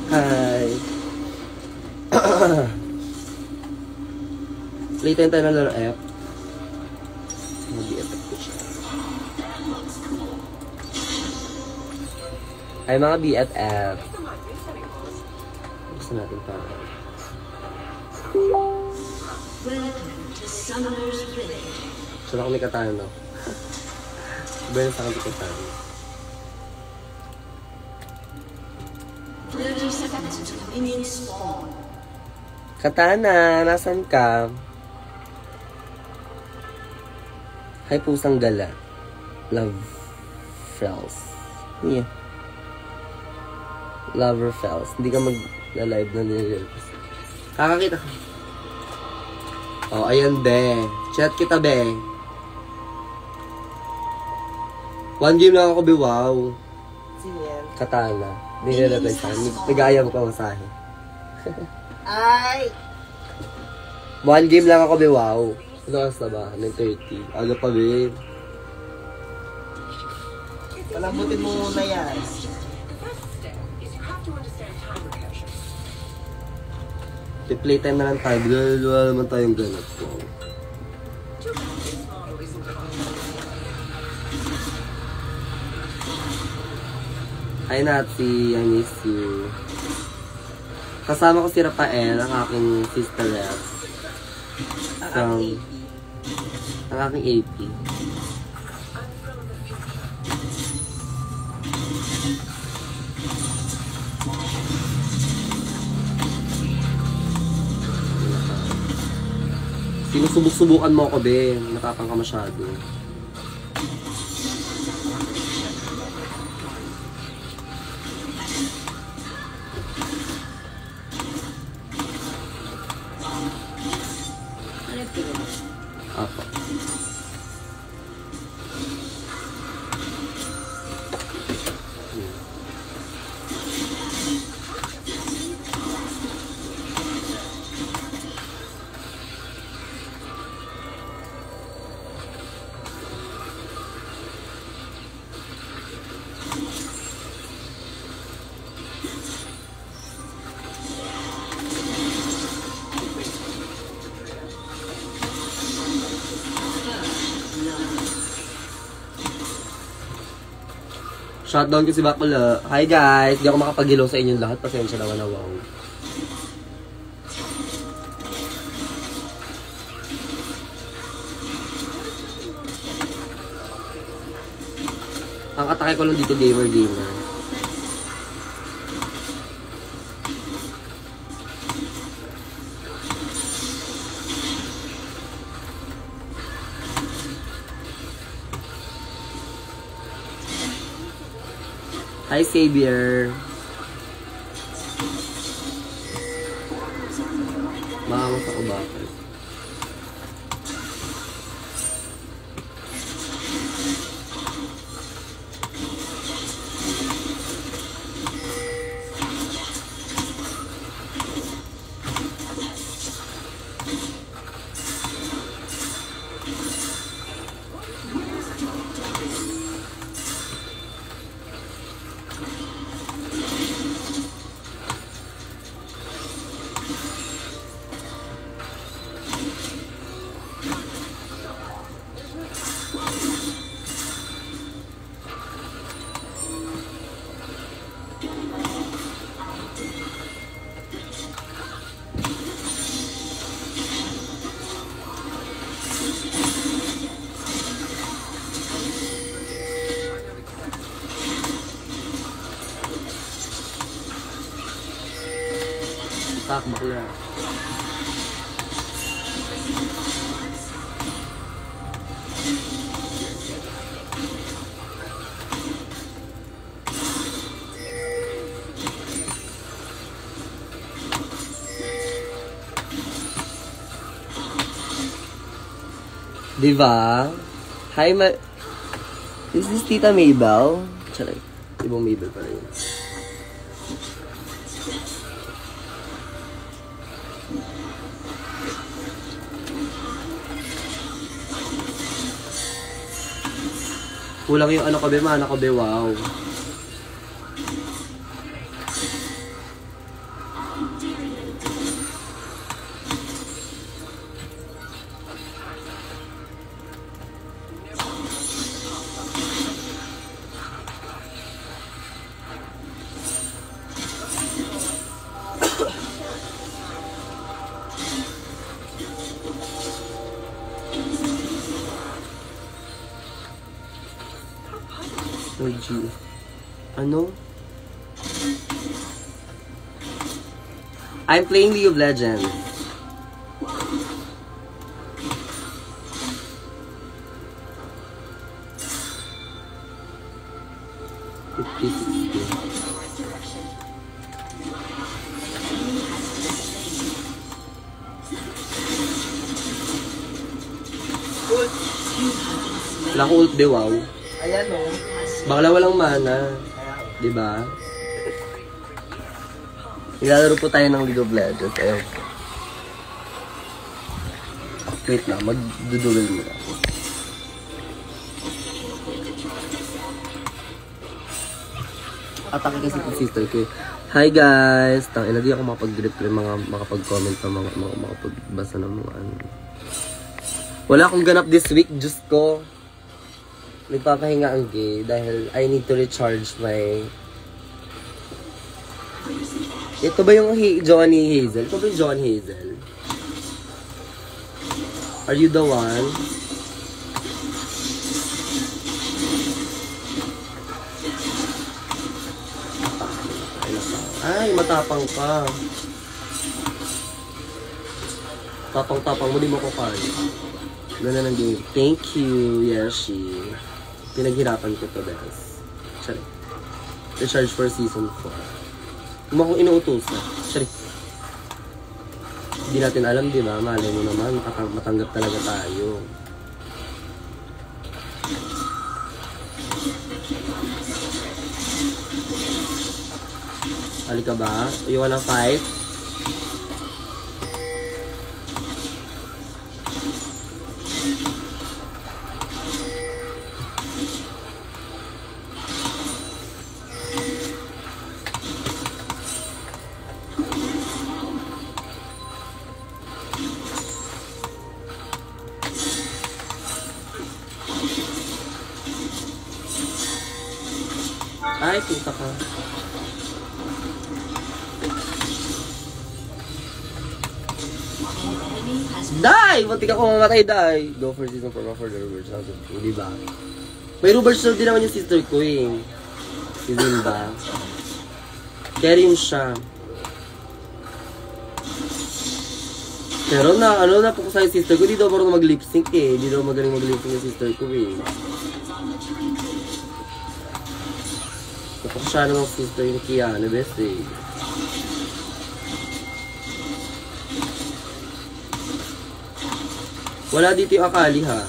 Hi. Play tayo ng laro F. Mag-i-effect ko siya. Ay mga BFF. Gusto natin pa. So na kami katana, no? Iba yung sa kami katana. 30 seconds until minions spawn. Katana, nasan ka? Hi, pusang gala. Love Fells. Yeah. Lover Fells. Hindi ka mag-live na nililipos. Kakakita ka. Oh, ayan, be. Chat kita, be. 1 game lang ako, be. Wow. Sino yan? Katana. Hindi nilagay sa akin. Nag-aayam ka masahe. Ay! 1 game lang ako, be. Wow. Ano oras na ba? 9:30. Ano pa, be? Palambutin mo muna yan. Playtime na lang tayo. Wala naman tayong ganap. Wow. Hi, Natsi. I miss you. Kasama ko si Rafael, ang aking sister rep. Ang aking AP. Sinusubok-subukan mo ako, be. Nakapang ka masyado. Apa. Shutdown ko si Bakula. Hi guys! Hindi ako makapag-ilaw sa inyong lahat. Pasensya naman na wow. Ang atake ko lang dito, gamer. Hi, Xavier. Makamas ako bakit? Tak bakla. Diba? Hi, is this Tita Maybell? Charay. Ibang Maybell pa rin. Kulang yung ano ko be, mana ko be, wow. mag-G. Ano? I'm playing League of Legends. Wala ko ult de, wow. Ayan o. Bakla walang mana. Diba? Nilalaro po tayo ng League of Legends. Ayun. Wait na, magdudugol muna. Atake kasi ng sister ko. Hi guys! Tangina, di ako makapag-reply, makapag-comment pa, makapagbasa ng mga ano. Wala akong ganap this week, Diyos ko. Nagpapahinga ang gay dahil I need to recharge my... Ito ba yung Johnny Hazel? Ito ba yung John Hazel? Are you the one? Ay, matapang ka. Tapang-tapang mo, di mo ko kaya. Ganda ng game. Thank you, Yeshi. Pinaghirapan ko to, guys. Sorry. Recharge for season 4. Kung akong inuutosan. Sorry. Hindi natin alam, di ba? Malay mo naman, matanggap talaga tayo. Halika ba? You wanna fight? Ay, punta ka. Die! Matik ako mamatay, die! Go for season 4 for the Rubber Child. Diba? May Rubber Child din naman yung sister ko eh. Si Zimba. Carry yung siya. Pero na po ko sa sister ko, di daw marunong mag-lip sync eh. Di daw magaling mag-lip sync yung sister ko eh. Kapag siya namang sister yung Kiana, best eh. Wala dito yung Akali ha.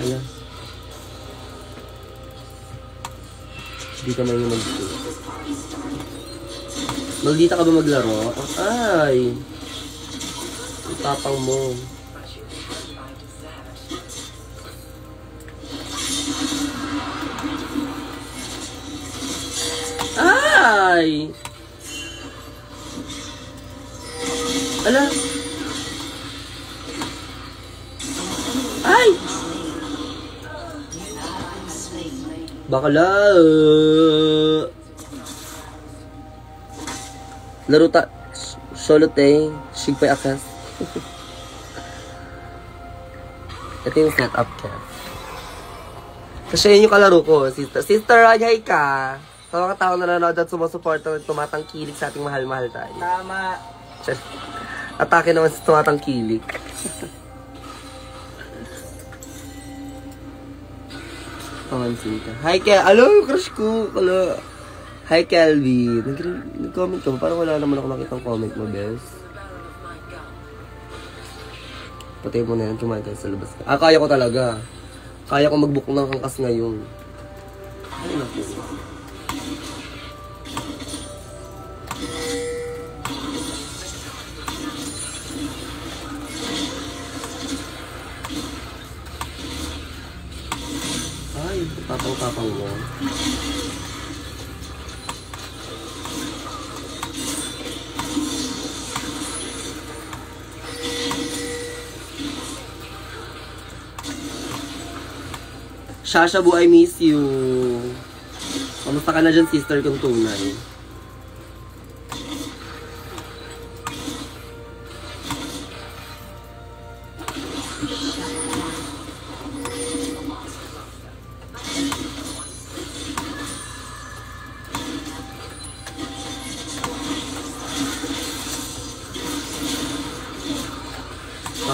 Ayan. Hindi ka man yung mag-dito. Maldita ka ba maglaro? Ay! Ang tapang mo. Ay! Ala! Ay! Bakala! Laro ta... Solo te. Shigpay akas. Ito yung setup ka. Kasi yun yung kalaro ko, sister. Sister, hi ka! Sa mga tao na nanonood at sumusuporta at tumatangkilik sa ating mahal-mahal tayo. Tama. Atake naman sa tumatangkilik. Pamansin ka. Hi, Kel. Alo, crush ko. Alo. Hi, Kelvin. Nag-comment ka ba? Parang wala naman ako nakitang comment mo, bes. Patay mo na yan. Kumain tayo sa labas. Kaya ko talaga. Kaya ko mag-book ng angkas ngayon. Ay, naku. Ay, tapang-tapang mo. Shashabu, I miss you. Kamusta ka na dyan, sister kong tunay?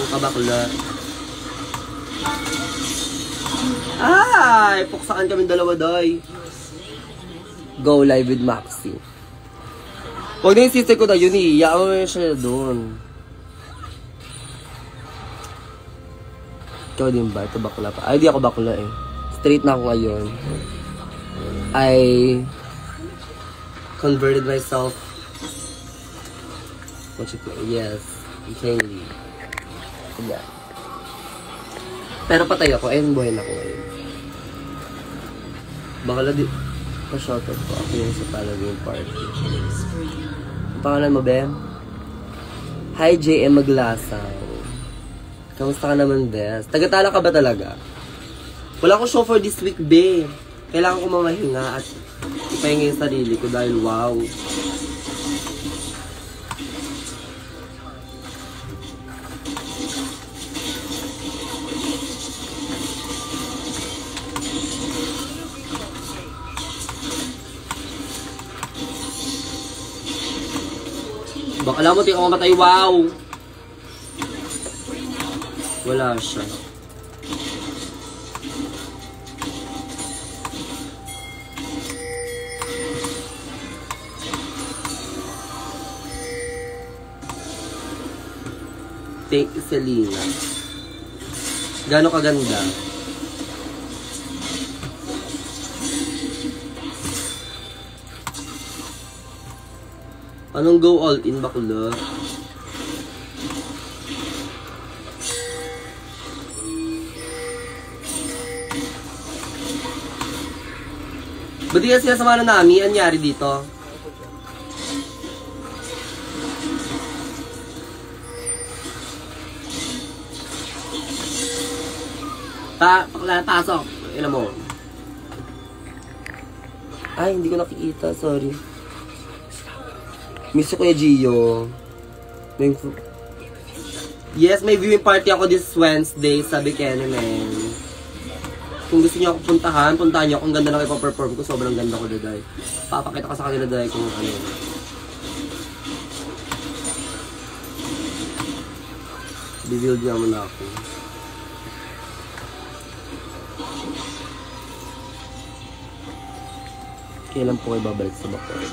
kabakla. Ay! Puksaan kami dalawa, doy. Go live with Maxi. Huwag na yung sister ko na yun eh. Iyaan mo siya doon. Ikaw din ba? Ito bakla pa. Ay, di ako bakla eh. Straight na ako ngayon. I converted myself. What you call? Yes. Insanely. Yeah. Pero patay ako. Ayun, buhay na ako ngayon. Bakla di... Pa-shoutout ko ako yung sa Halloween party. Ang pangalan mo, Bem? Hi, JM Maglasaw. Kamusta ka naman, Des? Tagatala ka ba talaga? Wala akong show for this week, Be. Kailangan ko mamahinga at ipahinga yung sarili ko dahil wow. Baka alam mo, di ako mamatay, wow! Wala siya. Thank you, Selena. Gano'ng kaganda? Anong go all in bakula? Ba't di yan sinasama na namin? Ang nangyari dito? Pasok. Ilan mo? Ay, hindi ko nakikita. Sorry. Miss ko Kuya Gio. Yes, may viewing party ako this Wednesday sa Bikini, man. Kung gusto niyo ako puntahan niyo ako. Ang ganda na ipaperform ko. Sobrang ganda ko, daday. Papakita ko sa kanila, daday, kung ano. Revealed niya muna ako. Kailan po kayo babalik sa Bacolod?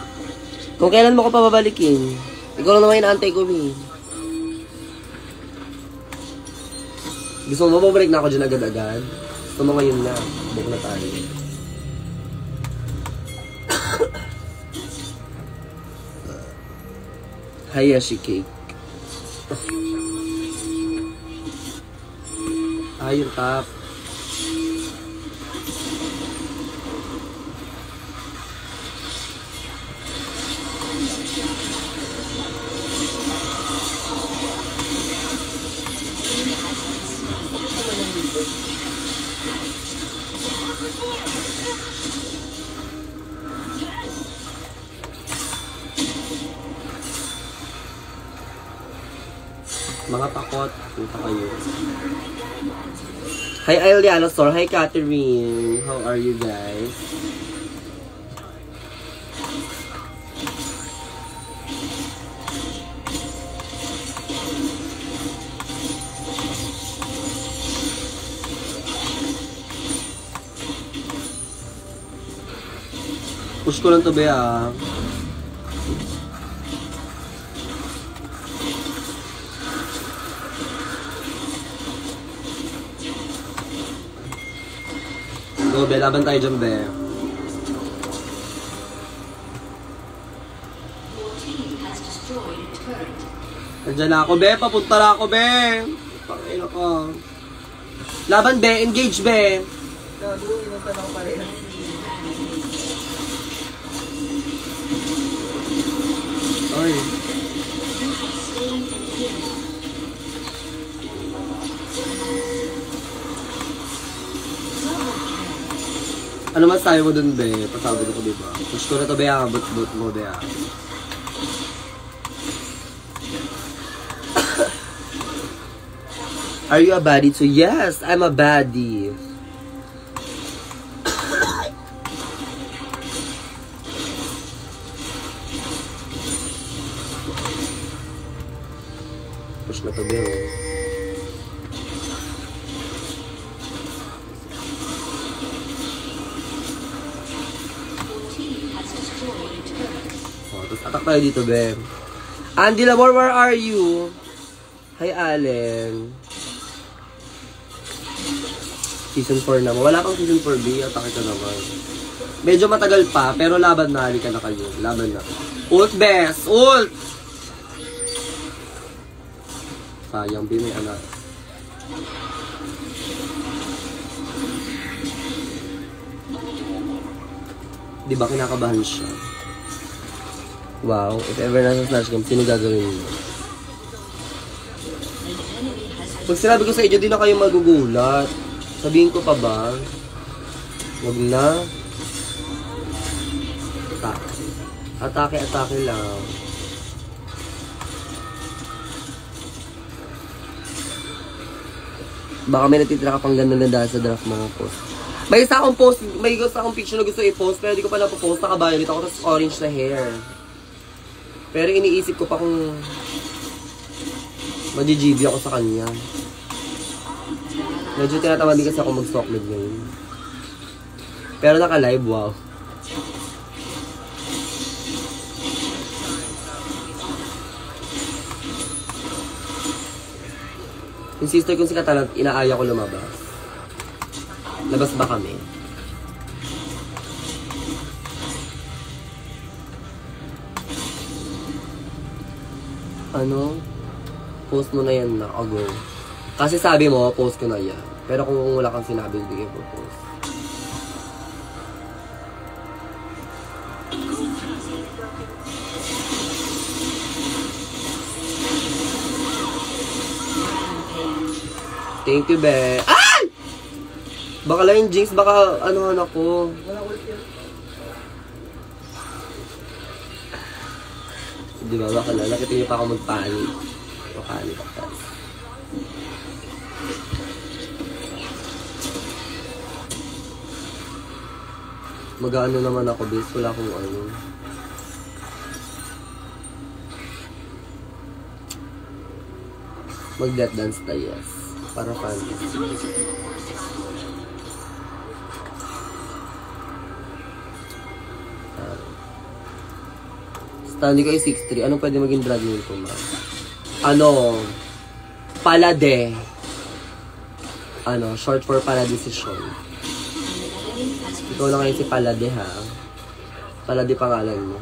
Kung kailan mo ko pa babalikin? Ikaw lang naman inaantay ko, eh. Gusto mo babalik na ako dyan agad-agad? Gusto mo ngayon na. Buk na tayo. Hayashi cake. Ay, yung top. Mga pakot, punta kayo. Hi Ailiano Sor, hi Catherine. How are you guys? Push ko lang to, be, ah. Go, be. Laban tayo dyan, be. Nandiyan na ako, be. Papunta na ako, be. Pangin ako. Laban, be. Engage, be. Gago, inutan ako pa rin. Oy. Ano masabi mo dun, be? Pasabi ko, diba? Push ko na to, be, ah. But mo, be, ah. Are you a baddie too? Yes, I'm a baddie. Push na to, be, oh. Tapos attack tayo dito, be. Andy Lamor, where are you? Hi, Allen. Season 4 naman. Wala pang season 4, B. Atake ka naman. Medyo matagal pa, pero laban na. Halika na kayo. Laban na. Ult, best! Ult! Sayang, B. May anak. Di ba kinakabahan siya? Wow, if ever nasa Snatch Game, sino gagawin mo? Pag sinabi ko sa inyo, di na kayo magugulat. Sabihin ko pa ba? Huwag na. Atake lang. Baka may natitira ka pang ganda dahil sa draft mga post. May isa akong picture na gusto i-post, pero di ko pa napopost, naka-violet ako, tapos orange na hair. Pero iniisip ko pa kung mag-GG ako sa kanya. Medyo tinatamad din kasi ako mag-stockmid ngayon. Pero naka-live, wow. Yung sister kong si Katalant, inaaya ko lumabas. Labas ba kami? Ano? Post mo na yan na, go. Kasi sabi mo, post ko na yan. Pero kung wala kang sinabi, hindi ko post. Thank you, be. Ay! Baka lang yung Jinx, baka anuhan ako. Di ba, baka lang. Nakita niyo pa ako magpanik. Panik ako. Mag-ano naman ako, base. Wala akong ano. Mag-death dance tayo, yes. Para fantasy. Stanley ko ay 6'3". Anong pwede maging drag name ko, ma'am? Ano? Palade. Ano? Short for Paladecision. Ikaw lang ngayon si Palade, ha? Palade pangalan mo.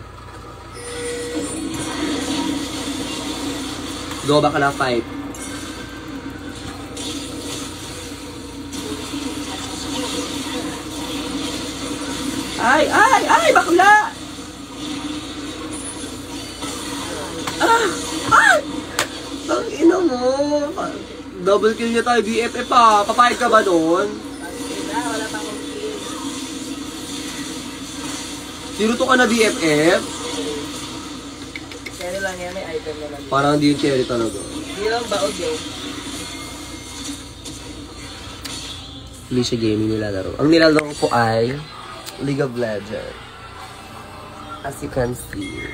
Go, bakla fight. Ay, bakla! Ang ina mo. Double kill niya tayo, BFF pa. Papayag ka ba doon? Wala pa akong kill. Tiruto ka na, BFF? Kaya lang yan, may item naman. Parang hindi yung cherry talaga. Hindi lang baog eh. Felicia Gaming nilalaro. Ang nilalaro ko ay League of Legends. As you can see.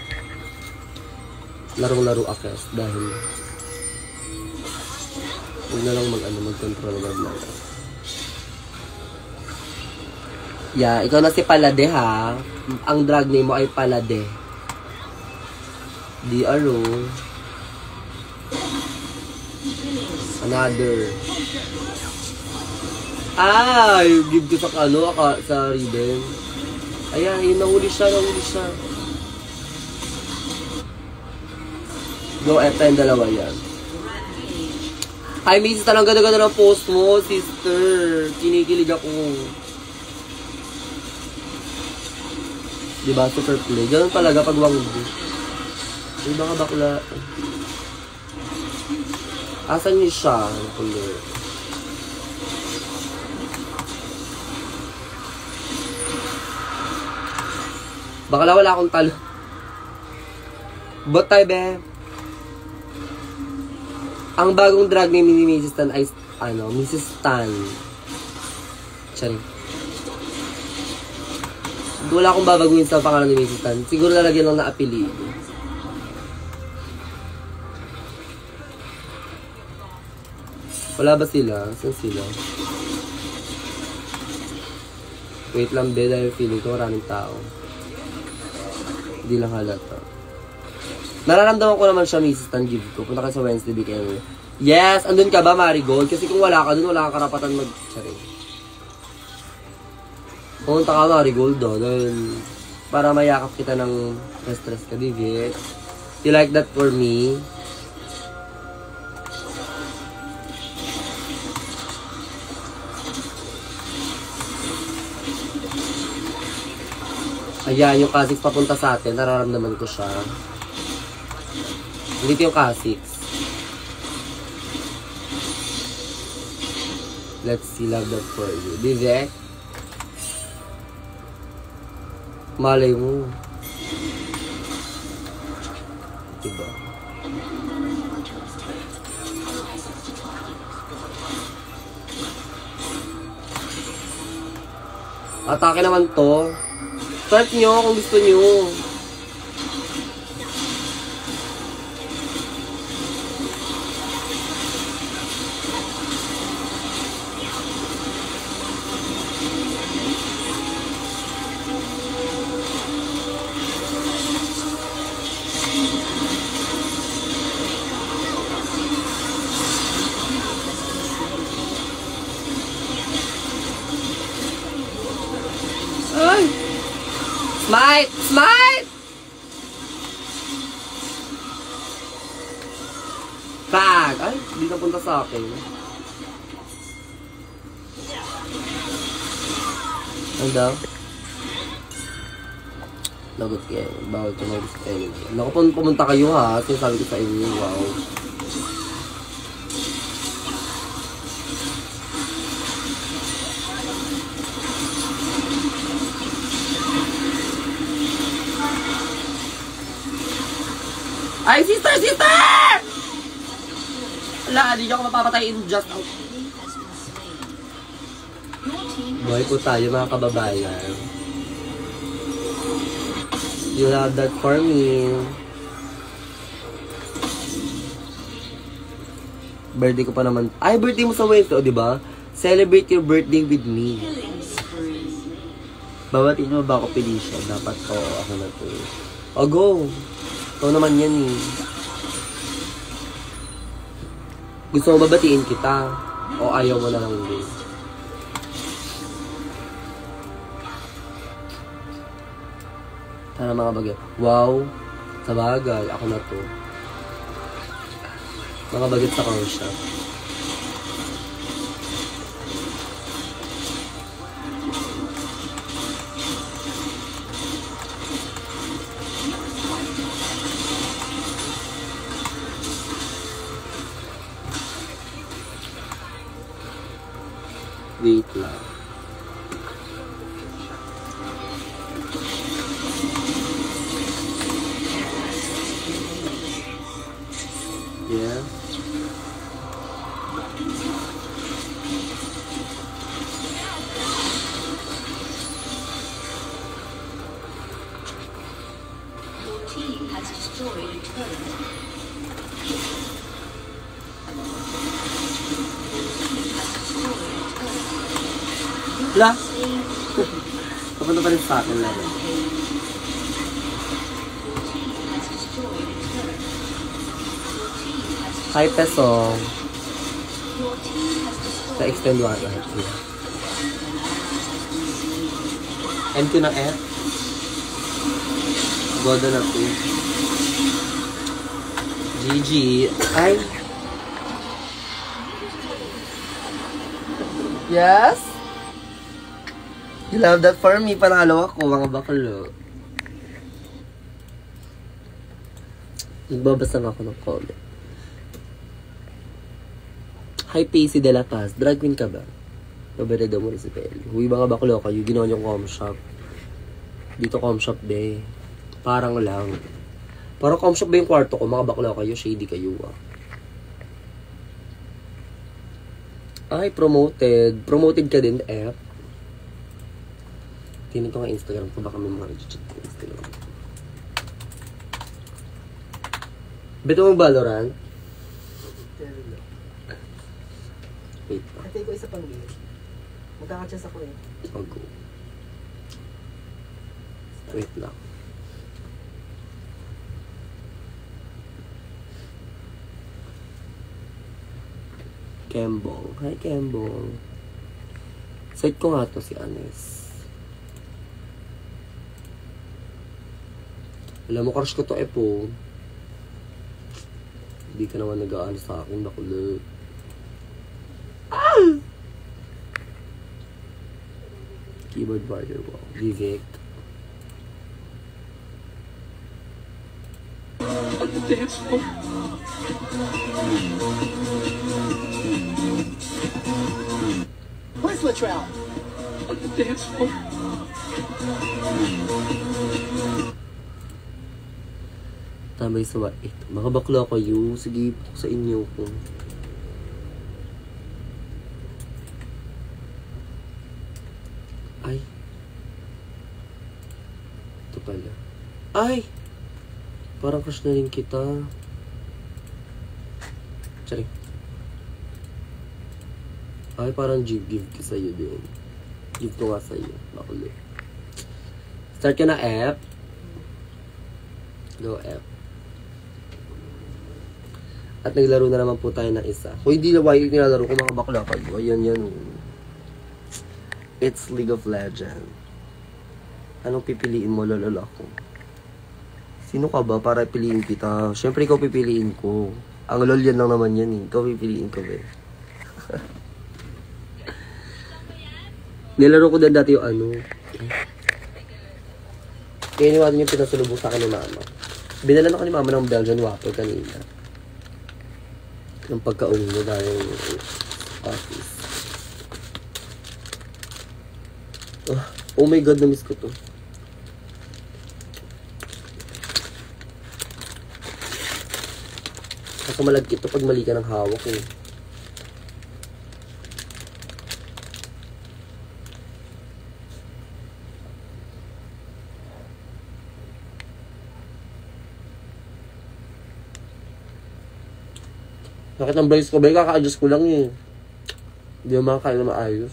Larong-laro akes dahil huwag na lang mag-control na. Yeah, ikaw na si Palade, ha? Ang drag name mo ay Palade. DRO. Another. Give ko sa Riven. Ayan, yun, nahuli siya. Go, F yung dalawa yan. Hi, Mrs. Talang ganda-ganda ng post mo, sister. Kinikilig ako. Diba, super play. Ganun talaga pag wangdi. May mga bakla. Asan niyo siya? Bakla wala akong talo. Bot tayo, be. Ang bagong drag name ni Mrs. Tan ay, Mrs. Tan. Charing. Wala akong babaguhin sa pangalan ni Mrs. Tan. Siguro lalagyan lang na apelido. Wala ba sila? Saan sila? Wait lang, be. Dahil feeling ko maraming tao. Hindi lang halata. Nararamdaman ko naman siya, Mrs. Tan, give ko. Punta ka sa Wednesday weekend. Yes! Andun ka ba, Marigold? Kasi kung wala ka dun, wala kang karapatan mag-charing. Pumunta ka, Marigold, dahil para mayakap kita ng stress ka, Divit. You like that for me? Ayan, yung K6 papunta sa atin, nararamdaman ko siya. Dito yung K6. Let's see, love that for you. Divek? Malay mo. Diba? Atake naman to. Start nyo kung gusto nyo. Ay! Smite! Smite! Bag! Ay, hindi napunta sa akin. Ano daw? Lagot kayo. Bawal ko mag-gusto kayo. Naku, pumunta kayo ha. Sinasabi ko sa inyo. Wow. Ay, sister! Sister! Wala, hindi ako mapapatay in just out. Buhay po tayo mga kababayan. You love that for me. Birthday ko pa naman. Ay, birthday mo sa Wednesday, o diba? Celebrate your birthday with me. Babatiin mo ba ako, Felicia? Dapat ko, ako na to. O, go! Ito naman yan eh. Gusto mo babatiin kita? O ayaw mo na lang din? Sana mga bagay. Wow! Sa bagay, ako na to. Mga bagay sa car shop. Wait lang. Yeah. Your team has destroyed a turret. Wala. Papunta pa rin sa akin lang. Hi, peso. Sa-extend 1. M ko ng F. Goda na 2. GG. Ay. Yes? You love that for me. Panalo ako, mga baklo. Nagbabasa ako ng comment. Hi, Pacey de la Paz. Drag queen ka ba? Pabareda mo rin si Peli. Huy, mga baklo kayo. Ginawa niyong com shop. Dito com shop, be. Parang lang. Parang com shop ba yung kwarto ko? Mga baklo kayo. Shady kayo, ah. Ay, promoted. Promoted ka din, F. Tingnan ko nga Instagram ko. Baka may mga chat ko Instagram. Beto mong Valorant? Wait pa. Hintay ko isa pang game. Magkakachas ako eh. Go. Wait lang. Kembong. Hi, Kembong. Site ko nga to si Anes. Alam mo, crush ko to po. Hindi ka naman nag-aano sa akin, bakulit. Ah! Keyboard warrior, wow. Vivek. Where's Latrell? Tambay sa wait. Mga bakla kayo. Sige, sa inyo ko. Ay. Ito pala. Ay! Parang crush na rin kita. Sorry. Ay, parang give ka sa'yo din. Give ko nga sa'yo. Bakulit. Start ka na, F. Go, F. At naglaro na naman po tayo ng isa. Kung hindi na why nilalaro ko mga bakla kayo. Ayan yan. It's League of Legends. Anong pipiliin mo, lololo ko? Sino ka ba para piliin kita? Siyempre ikaw pipiliin ko. Ang lol yan lang naman yan eh. Ikaw pipiliin ko ba eh. Nilaro ko din dati yung ano. Kaya niwanan yung pinasulubong sa akin ni mama. Binalan ako ni mama ng Belgian waffle kanina. Yung pagka-uwi mo dahil office. Oh my god, na-miss ko to. Kaso malagkit to pag mali ka ng hawak eh. Bakit ang brace ko ba? Kaka-adjust ko lang eh. Hindi mo makakain na maayos.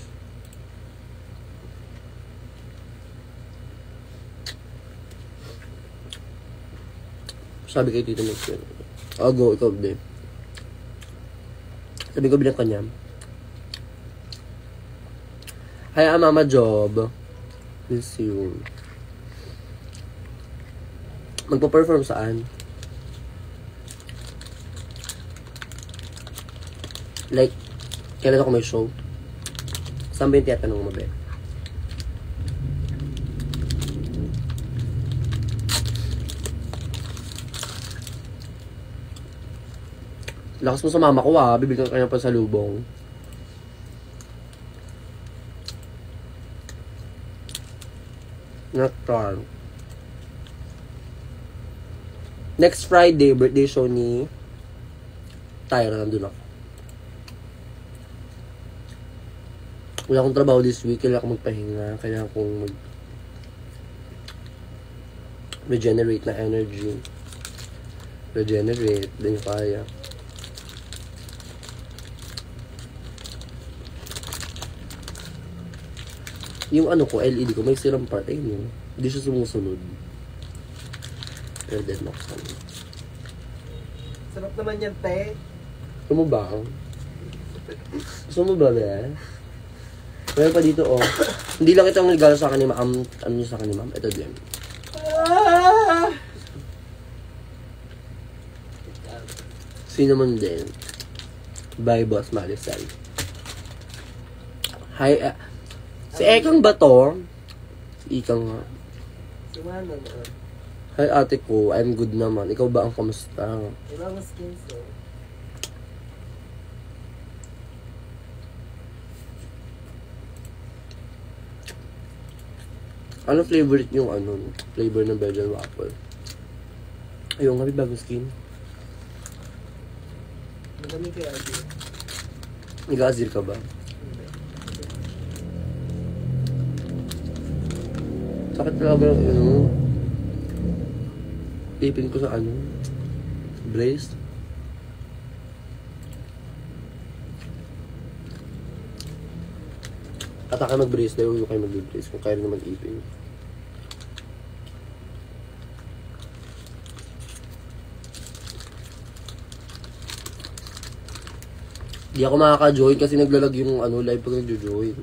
Sabi kay Tito Mix yun. Oh, go, ikaw din. Sabi ko bilang kanya. Hi, Mama Job. Miss you. Magpa-perform saan? Like, kailan ako may show? Saan ba yung tiyatanong mo, be? Lakas mo sa mama ko bibigyan ka kanya pa sa lubong. Nectar. Next Friday, birthday show ni Tyra, nandun ako. Wala akong trabaho this week, kailangan akong magpahinga, kailangan akong regenerate na energy. Regenerate, din yung kaya. Yung ano ko, LED ko, may sirang part, ayun yun. Hindi siya sumusunod. Pero then, naksan. Sarap naman yan, te. Gusto mo ba? Gusto mo ba, be? Meron pa dito, oh. Hindi lang ito ang regalo sa akin ni ma'am. Ano niya sa akin ni ma'am? Ito din. Cinnamon din. By Boss Marisol. Hi, si Ekang ba to? Si Ikang nga. Si Mana na. Hi, ate ko. I'm good naman. Ikaw ba ang kamusta? Ibang skins, oh. Ano favorite yung ano? Flavor ng Belgian waffle? Ayun, nga, bagong skin. Madami kaya ito. Nag-azir ka ba? Sakit talaga yung ano? Ipin ko sa ano? Brace. Ataka mag-brace na huwag kayo mag-brace kung kaya rin naman ipin. Di ako makaka-join kasi naglalag yung live pag nagjo-join.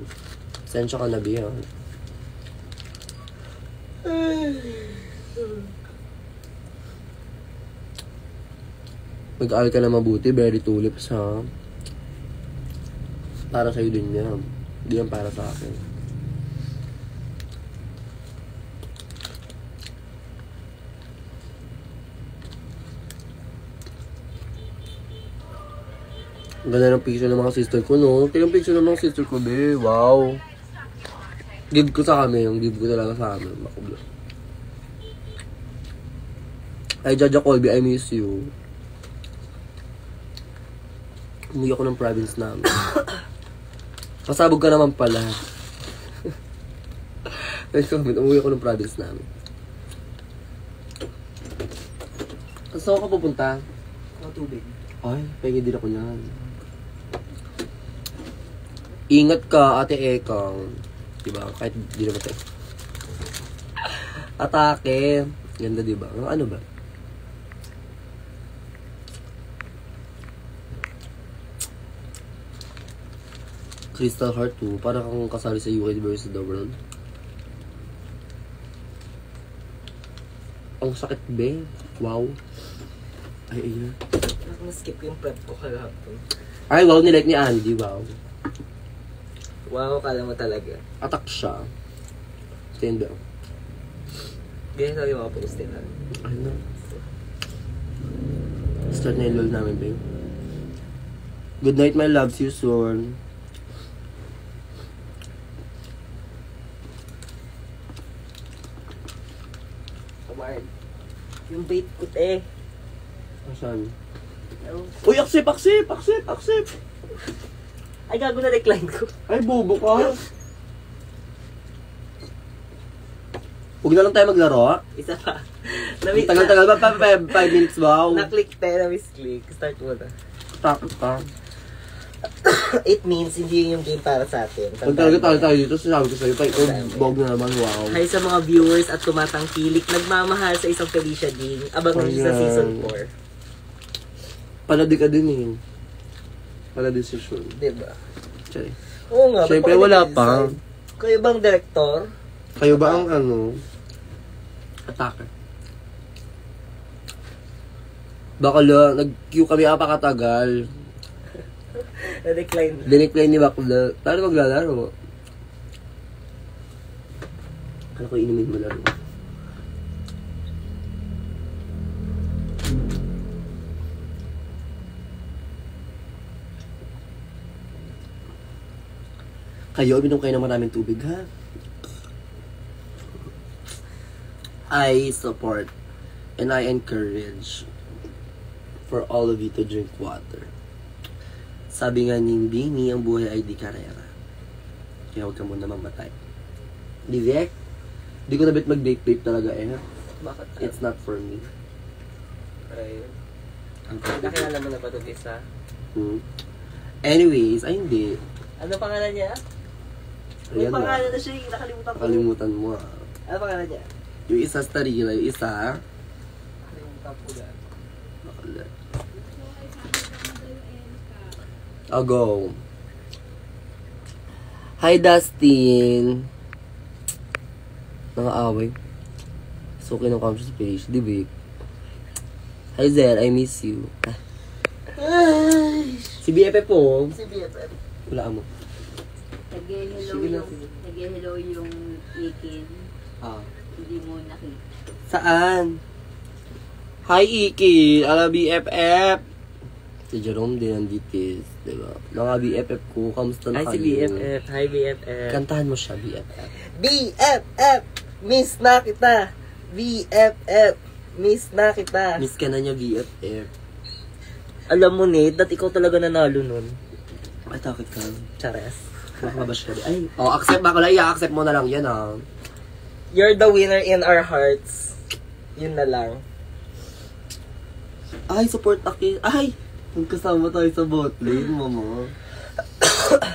Sensya ka na, Bi, ha? Mag-aaral ka na mabuti, very tulips, ha? Para sa'yo din yan. Hindi yan para sa akin. Ang ganda ng picture ng mga sister ko, no? Kaya yung picture ng mga sister ko, be. Wow. Give ko sa kami. Yung give ko talaga sa amin. Makubla. Ay, Jaja Colby, I miss you. Umuwi ako ng province namin. Pasabog ka naman pala. Umuwi ako ng province namin. Saan ka pupunta? Ang tubig. Ay, pwede din ako yan. Ingat ka, Ate Ekang. Diba? Kahit di naman tayo. Atake. Ganda, diba? Ano ba? Crystal Heart 2. Parang kang kasali sa UK versus the World. Ang sakit, be. Wow. Ay, ayun. Na-skip yung prep ko kahapon. Ay, wow, nilike ni Andy. Wow. Wow, kala mo talaga. Attack siya. Stand up. Ganyan sabi mga postin na. Ano? Start na yung lol namin, babe. Good night, my love. See you soon. Kamard. Yung bait ko, eh. Asan? Oh. Uy, accept! Ay, gago na decline ko. Ay, bobo ka. Huwag na lang tayo maglaro. Isa pa. Ang tagal-tagal ba? 5 minutes, wow. Na-click tayo, na-misclick. Start mo na. Takot ka. It means hindi yung game para sa atin. Kung talaga tayo dito, sinabi ko sa'yo, bog na naman, wow. Hi sa mga viewers at tumatangkilik, nagmamahal sa isang Felicia Ding. Abangan nyo sa Ayan. season 4. Paladi ka din eh. Pala-decision. Diba? Chay. Oo nga. Siyempre, ba't wala decide? pa. Kayo bang director? Kayo ba ang attacker? Bakla, nag-queue kami apakatagal. Na-decline. Dinecline ni Bakla. Paano maglalaro? Kala ko inumin mo laro. Kayo, binom kayo ng maraming tubig, ha? I support and I encourage for all of you to drink water. Sabi nga ni Bini, ang buhay ay di karera. Kaya huwag ka muna mamatay. Di, Vic? Di ko na bet mag-vape talaga eh. Bakit? It's not for me. Ay, Ang nakilala mo na ba ito, isa? Anyways, ay hindi. Ano pangalan niya? May Ayan pangalan na. na siya, nakalimutan ko. Kalimutan mo ah. Ano pangalan niya? Yung isa starila, yung isa Nakalimutan ko lang. bakla. I'll go. Hi, Dustin. Nang-aaway. So, okay ng conscious page. Di ba? Hi, Zer. I miss you. Si BFF po. Si BFF. Wala mo. Sige na, sige. Nag-hello yung Ikin. Ah. Hindi mo nakita. Saan? Hi, Iki. Ala, BFF. Si Jerome din nandito. Diba? Mga BFF ko. Kamusta na Ay, si BFF. Hi, BFF. Kantahan mo siya, BFF. BFF! Miss na kita! BFF! Miss na kita! Miss ka na niya, BFF. Alam mo, Nate, that ikaw talaga nanalo nun. Ay, takot ka. Chares. Makabash ka din. Ay, accept ba ko lang. I-accept mo na lang yan, ah. You're the winner in our hearts. Yun na lang. Ay, support Aki. Ay! Magkasama tayo sa bot lane, mama.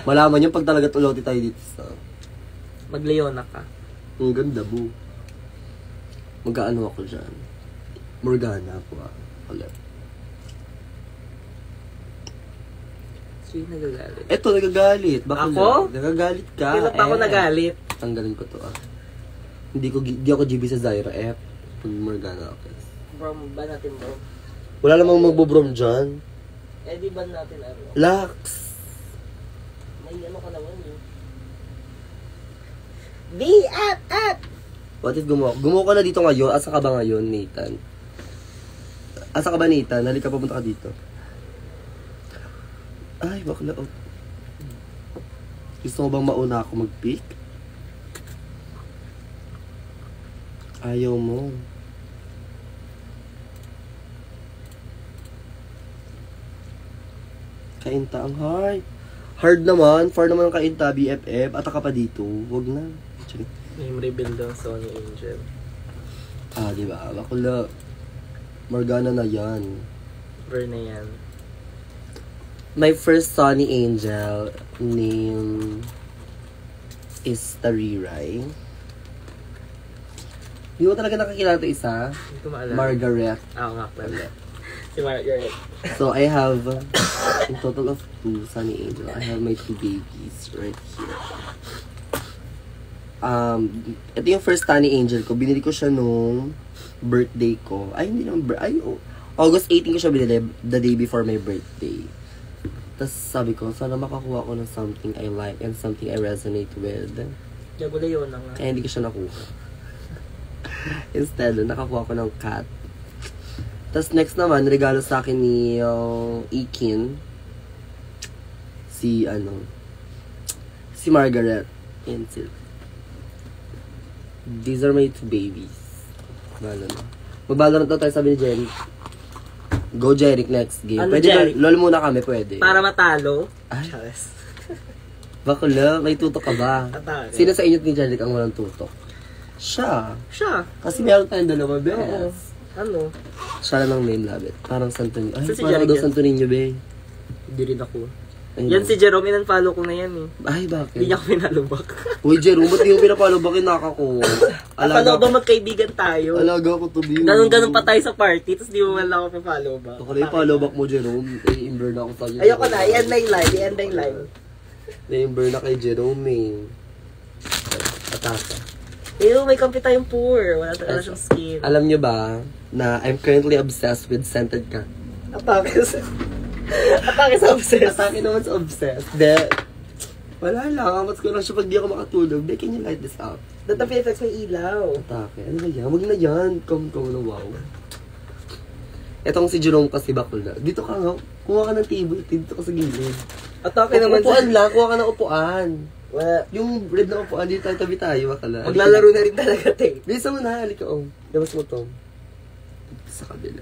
Malaman yung pag talaga tuloti tayo dito sa... Mag-Leona ka. Ang ganda, bu. Mag-ano ako dyan. Morgana ako, ah. Ulit. Sino nagagalit? Eto, nagagalit. Bakit Ako? Nagagalit ka. Kailan pa ako nagalit? Tanggalin ko to Hindi ako GB sa Zyra F. Pag Morgana ako. Bro, ba natin bro? Wala namang magbobrom dyan. Eh, di ba natin ano? Lax. May ano ka naman eh. Be at! What if gumawa? Gumawa ka na dito ngayon. Asa ka ba ngayon, Nathan? Asa ka ba, Nathan? Halika, papunta ka dito. Ay, bakla. Oh. Gusto mo bang mauna ako mag-pick? Ayaw mo. Kainta ang hard. Hard naman. Far naman ang kainta, BFF. At ka pa dito. Huwag na. Name reveal daw Sony Angel. Ah, di ba? Bakla. Morgana na yan. Burn na yan. My first Sony Angel name is Tariray. Hindi mo talaga nakakilala ito isa? Hindi ko maalala. Margaret. Oo nga pala. Si Margaret. So, I have a total of 2 Sunny Angel. I have my 2 babies right here. Ito yung first Sunny Angel ko. Binili ko siya nung birthday ko. Ay, hindi naman August 18 ko siya binili, the day before my birthday. Tapos sabi ko, sana makakuha ko ng something I like and something I resonate with. Gagula yun na nga. Kaya hindi ko siya nakuha. Instead, nakakuha ko ng cat. Tapos next naman, regalo sa akin ni Ikin. Si Margaret. And these are my 2 babies. Magbalo na tayo, sabi ni Jerry. Go, Jeric, next game. Ano, Pwede Jeric? lol muna kami, pwede. Para matalo. Ay. Charis. Bakla, may tutok ka ba? Atake. Sino sa inyo ni Jeric ang walang tutok? Siya. Siya. Kasi meron tayong dalawa, Oo. bes. Ano? Siya lang ang main labit. Parang Santo Niño. Ay, So, si parang Jeric daw yan? Santo Niño, be. Hindi rin ako. Ayun. Yan si Jerome, in-unfollow ko na yan eh. Ay, bakit? Hindi niya ako pinalubak. Uy, Jerome, ba't di mo pinapalobakin naka ko? Paano ba magkaibigan tayo? Alaga ko to be. Ganun-ganun pa tayo sa party, tapos di mo man lang ako pinfollow ba? Ako na yung follow back mo, Jerome. I-imber na ako sa'yo. Ayoko na, i-end na yung live, i-end na yung live. Na-imber na kay Jerome, eh. Ataka. Ew, may kampi tayong poor. Wala talaga siyang skin. Alam niyo ba na I'm currently obsessed with scented cat? Atake sa obsessed. Atake naman sa obsessed. Wala lang. Amat ko lang siya pag di ako makatulog. Be, can you light this up? Data PFX may ilaw. Atake. Ano na yan? Wag na yan. Come na, wow. Etong si Jerome kasi bakul na. Dito ka nga. Kuha ka ng table. Dito ka sa gilid. Atake naman Upuan lang. Kuha ka ng upuan. Wala. Yung red na upuan. Dito tayo tabi tayo. Bakala. Maglalaro na rin talaga, te. Bisa mo na. Halika, Labas mo, Tom. Sa kabila.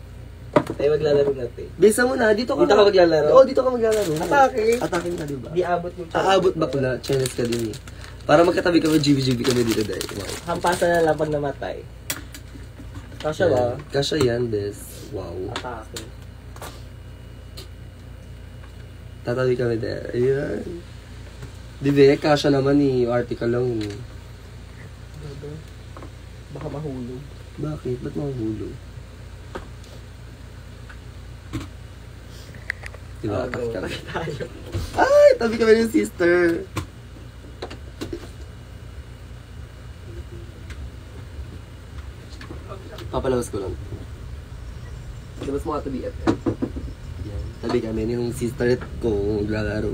Tayo maglalaro na, te. Bisa mo na. Dito ka Dito ka maglalaro? Oo, dito ka maglalaro. Atake. Atake na, diba? Di abot yung Aabot bakla. Chinese ka din eh. Para magkatabi kami, GB kami dito dahil. Wow. Hampasan na lang pag namatay. Kasya ba? Kasya yan, des. Wow. Atake. Tatabi kami dahil. Ayan. Di ba, kasya naman eh. Article lang eh. Baka mahulog. Bakit? Ba't mahulog? Diba, attack kami. Tayo. Ay, tabi kami ng sister. Papalabas ko lang. Labas mo nga ito, BFF. Yan. Tabi kami yung sister ko maglalaro.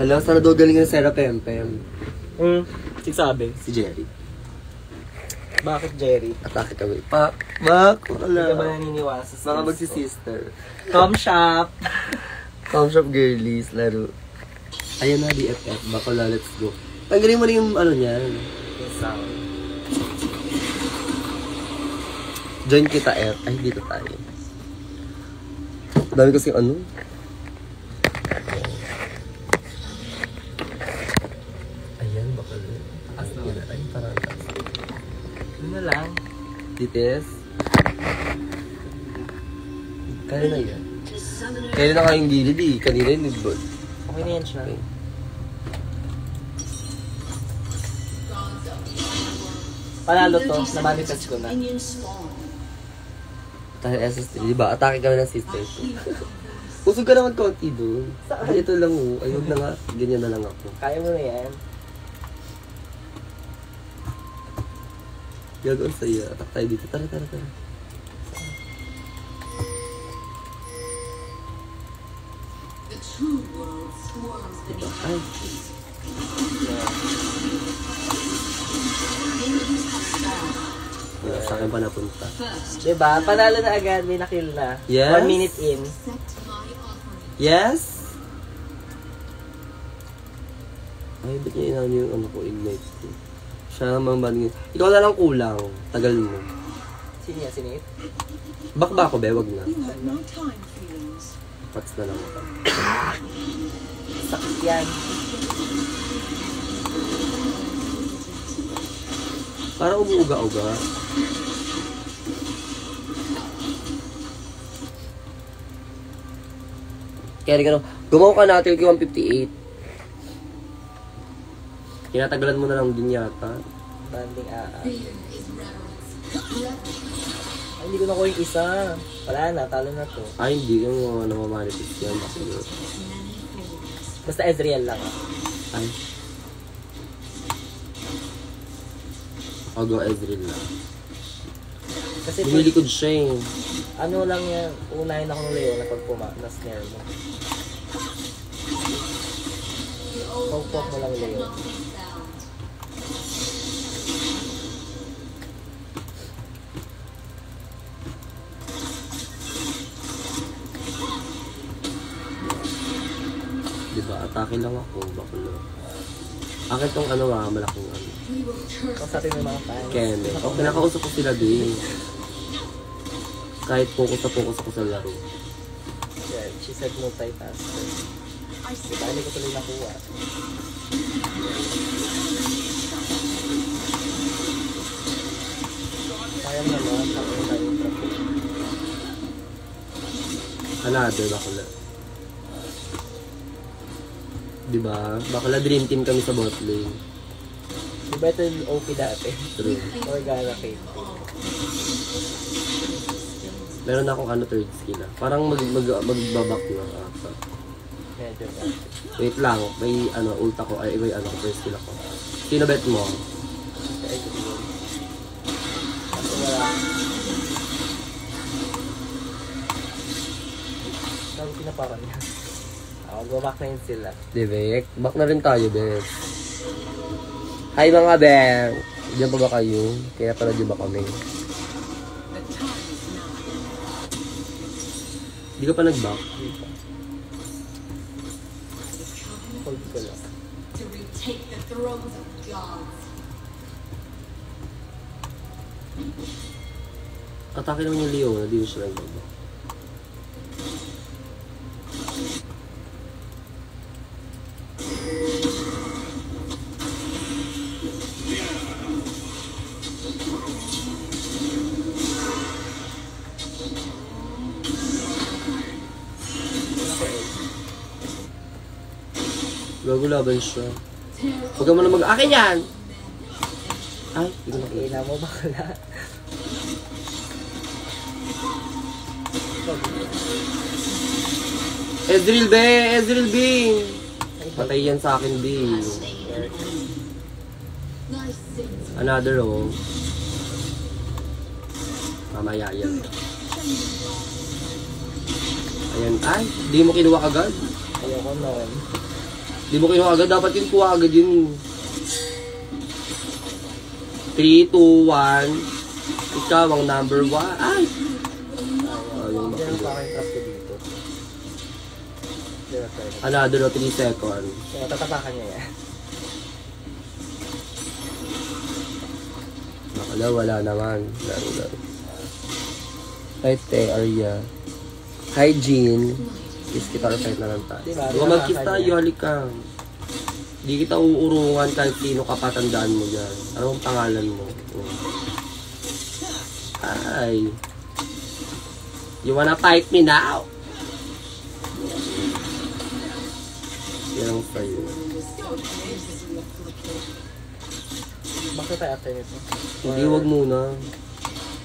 Alam, sana daw galing ng Sarah Pempem. Sigsabi. Si Jerry. Bakit, Jerry? Atake kami. Mak, Hindi ka ba wala. naniniwala sa Mga skills magsi-sister. ko? Come shop! Come shop girlies, laro. Ayan na, BFF. Bakala, let's go. Tanggalin mo na yung ano niyan. Yes, sound. Join kita, F. Ay, dito tayo. Dami kasi ano. Ayan, bakala. Taas na wala. Ay, parang taas. Yun na lang. Tites. Kaya na yan. Kaya na kayong gilid eh. Kanina yung nidbol. Okay na yan siya. Okay. Panalo to, na-manifest ko na. Minions spawn. Dahil SS3, di ba? Atake kami ng sister ko. Usog ka naman konti doon. Saan? Ay, ito lang oh. Ayun na nga. Ganyan na lang ako. Kaya mo na yan. Gagawin sa'yo. Atak tayo dito. Tara, tara, tara. The true world swarms beneath Ay. enemies have spawned. Sa akin pa napunta. First, Diba? Panalo na agad. May nakill na. Yes. 1 minute in. accept my offering. Yes! Ay, ba't niya inaano yung ano ko, ignite ko? Siya naman ba? Ikaw na lang kulang. Tagal mo. Sino yan? Sinit? Bakba ko, be? Wag na. You have no time, feelings. Pats na lang ako. Sakit yan. Para umuuga-uga. Kaya rin ka no, gumawa ka natin kay 158. Kinatagalan mo na lang din yata. Banding Fear is reverence. Ay, hindi ko nakuha yung isa. Wala na. Talo na to. Ay, hindi yung mga namamanifest yan. Bakit? Basta Ezreal lang. Ay. I'll go Ezreal na. Kasi Lumilikod siya eh. ano lang yan. Unahin ako ng Leo na pag na-snare mo. Pag-pop mo lang Leo. Diba? Atake lang ako. Bakulo. Akin tong ano malaking ano. Kausapin mo yung mga fans. Ken. O, kinakausap ko sila din. Kahit focus ako sa laro. Yeah, she said multitasker. Diba? Hindi ko tuloy nakuha. Sayang naman. Tapos tayo yung traffic. Another bakula. Diba? Bakula dream team kami sa bot lane. Diba ito yung OP dati? True. Organa Kate. Meron akong ano third skill ah. Parang magbabak na ata. Medyo ba? Wait lang. May ano ult ako. Ay, may ano first skill ako. Sino bet mo? Kaya ito yun. Kasi wala. Sabi pinapakan niya. Mag-back na yun sila. Divek. Back na rin tayo, Bes. Hi mga Beng! Diyan pa ba kayo? Kaya pala diyan ba kami? Di ka pa nag-back? Hold ko lang. To retake the thrones of gods. Atake naman yung Leona, di mo siya nag-back. Gago laban siya. Huwag ka mo na mag-akin yan! Ay, hindi ko nakita. Ina mo bakla. Ezreal B! Ezreal B! Patay yan sa akin, B. Another, oh. Mamaya yan. Ayan. Ay, di mo kinuha agad. Ayoko nun. Di mo kinuha agad. Dapat yung kuha agad yun. 3, 2, 1. Ikaw ang number 1. Ay! Ayun, Diyan makulo. pa aking trap ko dito. Diba, sorry. Another, 3 seconds. Kaya tatapakan niya yan. Nakala, wala naman. Laro. Right there, Arya. Hi, Jean. Kiss kita or fight na lang tayo. Diba? Huwag mag-kiss tayo, halika. Di kita uurungan kahit sino kapatandaan mo dyan. Anong pangalan mo? Ay. You wanna fight me now? Yan ang sa'yo. Bakit tayo after nito? Hindi, wag muna.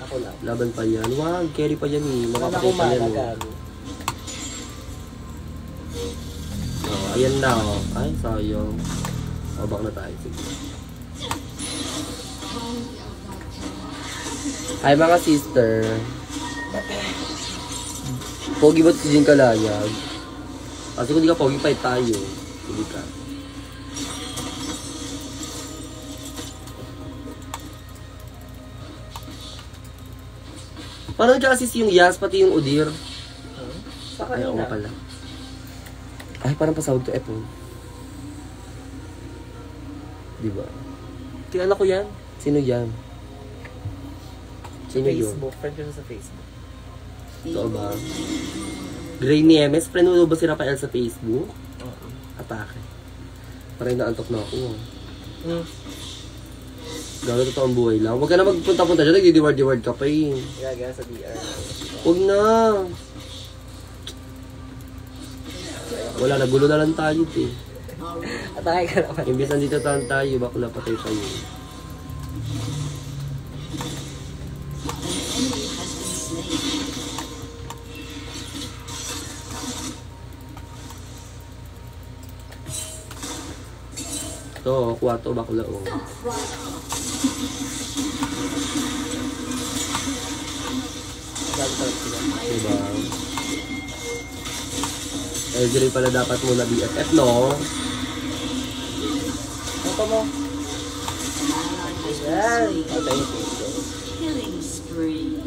Ako lang. Laban pa yan. Wag, carry pa yan eh. Wala Makapatay akong pa yan mana, eh. gago. Ayan na, oh. Ay, sayang. Abang na tayo. Sige. Hi, mga sister. Pogi ba't si Jing Kalayag? Kasi kung di ka pogi, fight tayo. Hindi ka. Paano nagka-assist yung Yas, pati yung Udir? Ay, oo nga pala. Ay, parang pasawag to F. Diba? Kilala ko yan. Sino yan? Sino yun? Facebook. Friend ko siya sa Facebook. Totoo ba? Gray Niemes, friend mo ba si Rafael sa Facebook? Oo. Atake. Parang naantok na ako. Hmm. Gano'n totoo ang buhay lang. Huwag ka na magpunta-punta dyan, nag-reward ka pa eh. Gaga sa DR. Huwag na. Wala, nagulo na lang tayo eh. Atake ka naman. Imbis nandito tayo, bakla patay tayo. Ito, kuwato, bakla o. Diba? Elgery pala dapat muna BFF, no? Ano mo? Ayan. Patay yung Facebook. Killing spree.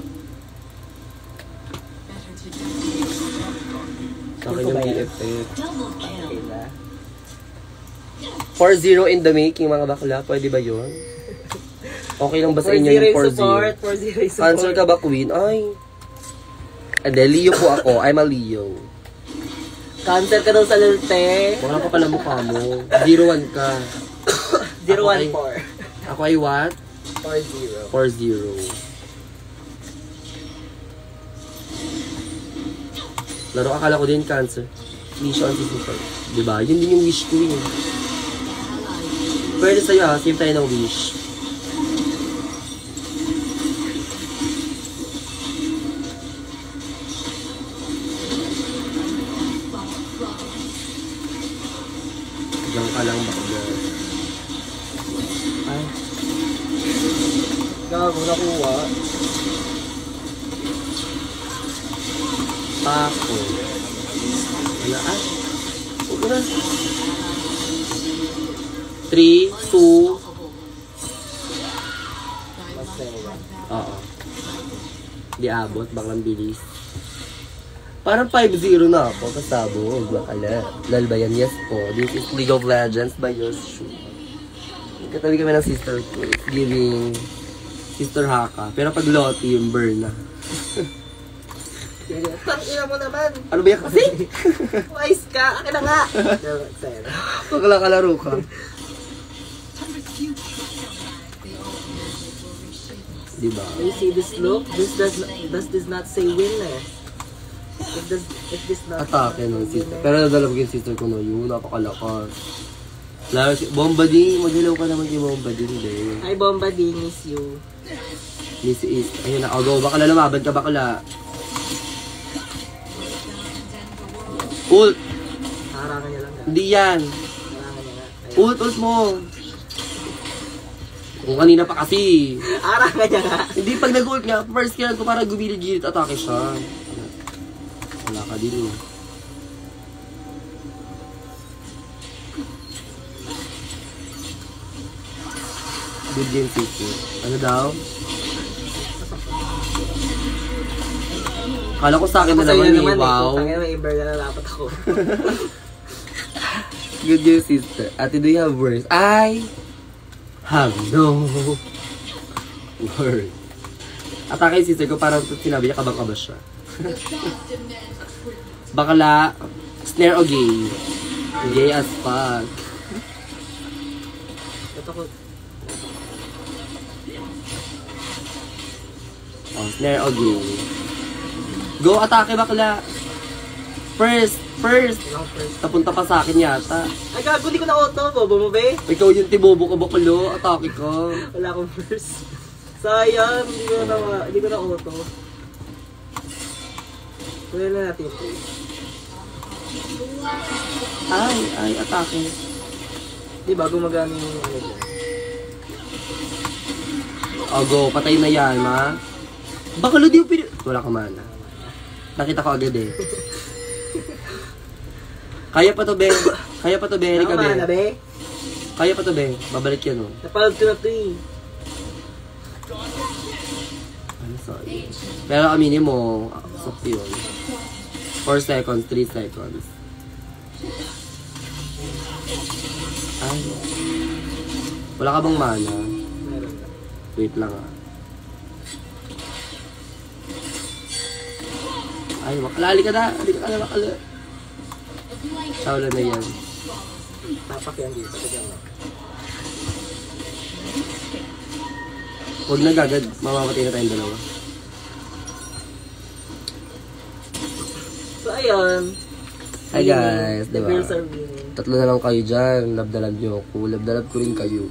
Sa akin yung BFF. Double kill. Okay na. 4-0 in the making, mga bakla. Pwede ba yun? Okay lang ba sa inyo yung 4-0? 4-0 support. Answer ka ba, Queen? Ay. Ade, Leo po ako. I'm a Leo. Cancer ka daw sa lulte. Wala pa pala mukha mo. 0-1 ka. 0-1-4. Ako ay what? 4-0. 4-0. Laro akala ko din Cancer. Mission si Super. Diba? Yun din yung wish ko yun. Pwede sa'yo ha. Save tayo ng wish. Diyan ka lang bakla. Ay. Gago, nakuha. Tako. Wala ah. Huwag na. 3, 2. Masaya. Oo. Di abot. Baklang bilis. Parang 5-0 na ako. Kasabog. Bakala. Lal ba yan? Yes po. This is League of Legends by yours truly. Katabi kami ng sister ko. It's giving Sister Haka. Pero pag Lottie, yung burn na. Tangina mo naman. Ano ba yan kasi? Wise ka. Akin na nga. Bakla kalaro ka. Diba? You see this look? This not say win eh. It does not. Atake ng sister. Pero nadalab yung sister ko na yun. Napakalakas. Lalo si Bombading. Maghilaw ka naman kay Bombading din. Hi Bomba D, miss you. Miss is. Ayun na. O go. Bakla lumaban ka bakla. Ult. Harangan niya lang. Hindi yan. Harangan niya nga. Ult mo. Kung kanina pa kasi. Harangan niya nga. Hindi pag nag-ult nga. First kaya ko para gumilid-gilid. Atake siya. Wala ka din eh. Good game, sister. Ano daw? Kala ko sa akin na naman eh. Wow. Tangina may Ember na nalapat ako. Good game, sister. Ate, do you have words? I have no words. Atake yung sister ko, parang sinabi niya kabang-kaba siya. Bakla, snare o gay? Gay as fuck. Ito ko. Oh, snare o gay? Go, atake bakla. First. Ilang first. Napunta pa sa akin yata. Ay gago, di ko na auto. Bobo mo ba? Ikaw yung tibobo ka baklo. Atake ka. Wala akong first. Sayang, hindi ko na auto. Kunin na natin ito. Ay, atake. Di ba gumagana yung ano dyan? O, go. Patay na yan, ma. Baka lo di yung wala ka mana. Nakita ko agad eh. Kaya pa to, be. Kaya pa to, be. Halika, be. Nakamana, be? Kaya pa to, be. Babalik yan, oh. Napalad ko na to eh. Ano, sorry. Pero aminin mo, soft yun. 4 seconds, 3 seconds. Ay. Wala ka bang mana? Meron na. Wait lang, ah. Ay, makalali ka na. Hindi ka na makala. Tawala na yan. Tapak yan dito. Tignan mo. Huwag na gagad. Mamamatay na tayong dalawa. So, ayun. Hi guys, The diba? girls are winning. 3 na lang kayo dyan. Love na love nyo ako. Love na love ko rin kayo.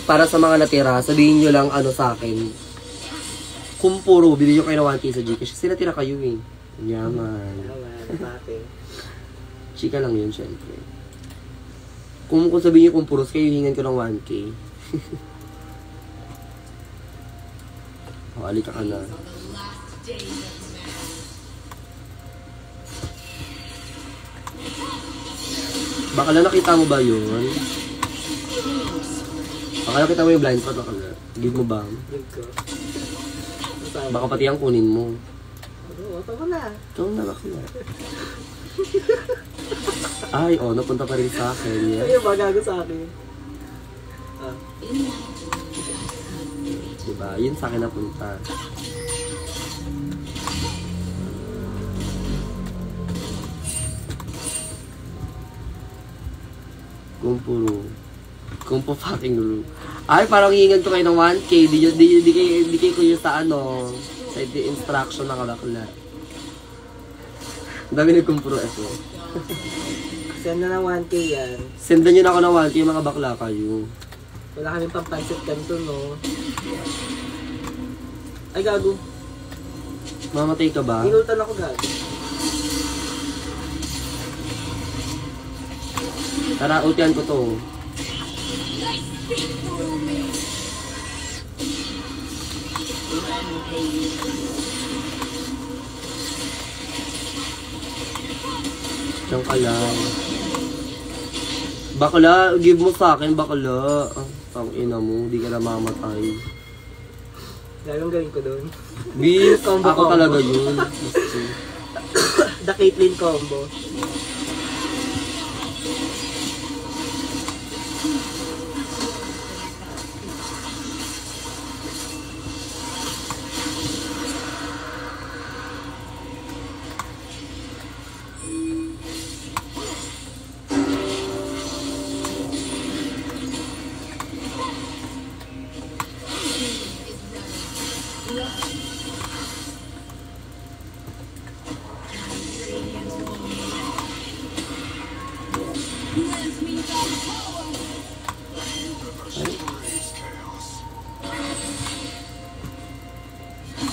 Para sa mga natira, sabihin nyo lang ano sa akin. Kung puro, bili nyo kayo ng 1K sa Gcash. Kasi natira kayo eh. Yaman. Naman, bakit? Chika lang yun, syempre. Kung sabihin nyo kung puros kayo, hingan ko ng 1K. O, alika ka na. Baka na nakita mo ba yun? Baka nakita mo yung blind spot, baka na. Give mo ba? Give ko. Masaya. Baka pati ang kunin mo. Oo, ito ko na. Ikaw na nakita. Ay, oh, napunta pa rin sa akin. Yes. Ayun ba gago sa akin? Ah. Diba? Yun sa akin napunta. Kumpo fucking Ru. Ay, parang hihingan ko kayo ng 1K. Di kayo kuya sa ano, sa instruction ng kalakula. Ang dami nagkumpuro ito. Send na ng 1K yan. Sendan nyo na ako ng 1K, mga bakla kayo. Wala kaming pampansit kanto, no? Ay, gago. Mamatay ka ba? Inultan ako, gago. Tara, ultihan ko to. Diyan ka lang. Bakla, give mo sa akin, bakla. Ang ina mo, di ka na mamatay. Gagong gawin ko doon. Bis, Combo, ako combo. talaga yun. The Caitlyn combo.